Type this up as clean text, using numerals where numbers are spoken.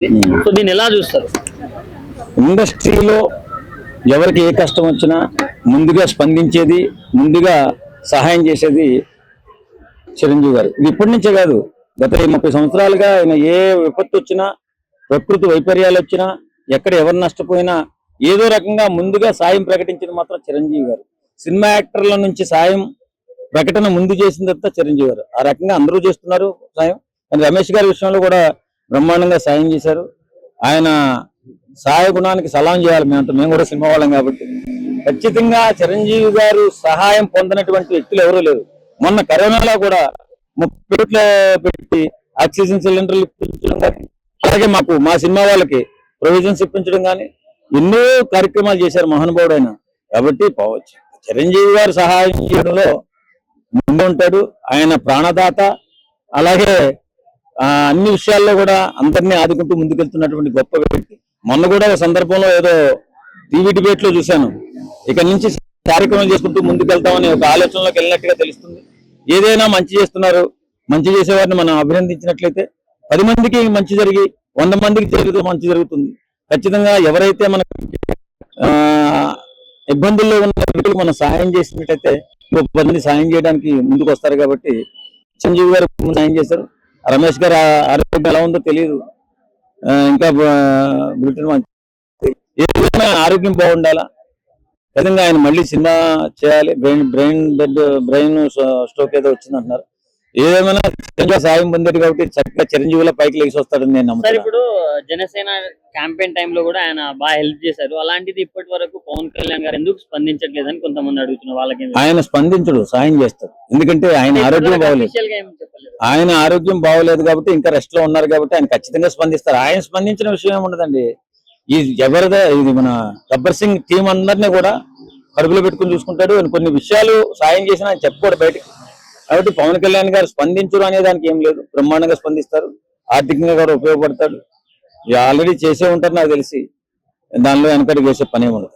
So దీన్ని ఎలా చూస్తారు? ఇండస్ట్రీలో ఎవరికి ఏ కష్టం వచ్చినా ముందుగా స్పందించేది, ముందుగా సహాయం చేసేది చిరంజీవి గారు. ఇది ఇప్పటి నుంచే కాదు, గత 30 సంవత్సరాలుగా ఆయన ఏ విపత్తు వచ్చినా, ప్రకృతి వైపర్యాలు వచ్చినా, ఎక్కడ ఎవరు నష్టపోయినా ఏదో రకంగా ముందుగా సాయం ప్రకటించింది మాత్రం చిరంజీవి గారు. సినిమా యాక్టర్ల నుంచి సాయం ప్రకటన ముందు చేసిందంతా చిరంజీవి గారు. ఆ రకంగా అందరూ చేస్తున్నారు సాయం. కానీ రమేష్ గారి విషయంలో కూడా బ్రహ్మాండంగా సాయం చేశారు. ఆయన సహాయ గుణానికి సలాం చేయాలి. మేము కూడా సినిమా వాళ్ళం కాబట్టి ఖచ్చితంగా చిరంజీవి గారు సహాయం పొందినటువంటి వ్యక్తులు ఎవరూ లేరు. మొన్న కరోనాలో కూడా 30 కోట్లు పెట్టి ఆక్సిజన్ సిలిండర్లు ఇప్పించడం కానీ, అలాగే మా సినిమా వాళ్ళకి ప్రొవిజన్స్ ఇప్పించడం కానీ ఎన్నో కార్యక్రమాలు చేశారు మహానుభావుడు ఆయన. కాబట్టి చిరంజీవి గారు సహాయం చేయడంలో ముందు ఉంటాడు. ఆయన ప్రాణదాత. అలాగే అన్ని విషయాల్లో కూడా అందరినీ ఆదుకుంటూ ముందుకెళ్తున్నటువంటి గొప్ప వ్యక్తి. మొన్న కూడా ఒక సందర్భంలో ఏదో టీవీ డిబేట్ లో చూశాను, ఇక నుంచి కార్యక్రమం చేసుకుంటూ ముందుకెళ్తామని ఒక ఆలోచనలోకి వెళ్ళినట్టుగా తెలుస్తుంది. ఏదైనా మంచి చేస్తున్నారు, మంచి చేసేవారిని మనం అభినందించినట్లయితే 10 మందికి మంచి జరిగి 100 మందికి జరిగితే మంచి జరుగుతుంది. ఖచ్చితంగా ఎవరైతే మన ఇబ్బందుల్లో ఉన్న వ్యక్తులకు మనం సహాయం చేసినట్టయితే 10 మంది సాయం చేయడానికి ముందుకు వస్తారు. కాబట్టి చిరంజీవి గారు సాయం చేశారు. రమేష్ గారు ఆరోగ్యం ఎలా ఉందో తెలియదు, ఇంకా బ్రిటన్ ఏదైనా ఆరోగ్యం బాగుండాలా. ఖచ్చితంగా ఆయన మళ్ళీ సినిమా చేయాలి. బ్రెయిన్ స్ట్రోక్ ఏదో వచ్చిందంటున్నారు. ఏదేమైనా సాయం పొందాడు కాబట్టి చక్కగా చిరంజీవిలో పైకి లేచి వస్తాడని నేను నమ్ముతాను. ఇప్పుడు జనసేన క్యాంపెయిన్ టైంలో కూడా ఆయన బాగా హెల్ప్ చేశారు. అలాంటిది ఇప్పటి వరకు పవన్ కళ్యాణ్ గారు ఎందుకు స్పందించట్లేదని కొంతమంది అడుగుతున్నారు. వాళ్ళకి ఆయన స్పందించడు, సాయం చేస్తాడు. ఎందుకంటే ఆయన ఆరోగ్యం బాగోలేదు. ఆయన ఆరోగ్యం బాగోలేదు కాబట్టి ఇంకా రెస్ట్ లో ఉన్నారు కాబట్టి ఆయన ఖచ్చితంగా స్పందిస్తారు. ఆయన స్పందించిన విషయం ఏముండదండి. ఇది మన గబ్బర్ సింగ్ టీం అందరినీ కూడా కడుపులో పెట్టుకుని చూసుకుంటాడు. కొన్ని విషయాలు సాయం చేసిన ఆయన చెప్పుకోడు బయటకు. కాబట్టి పవన్ కళ్యాణ్ గారు స్పందించరు అనే దానికి ఏం లేదు, బ్రహ్మాండంగా స్పందిస్తారు. ఆర్థికంగా కూడా ఉపయోగపడతాడు. ఆల్రెడీ చేసే ఉంటారు నాకు తెలిసి, దానిలో వెనకడికి వేసే పనే ఉండదు.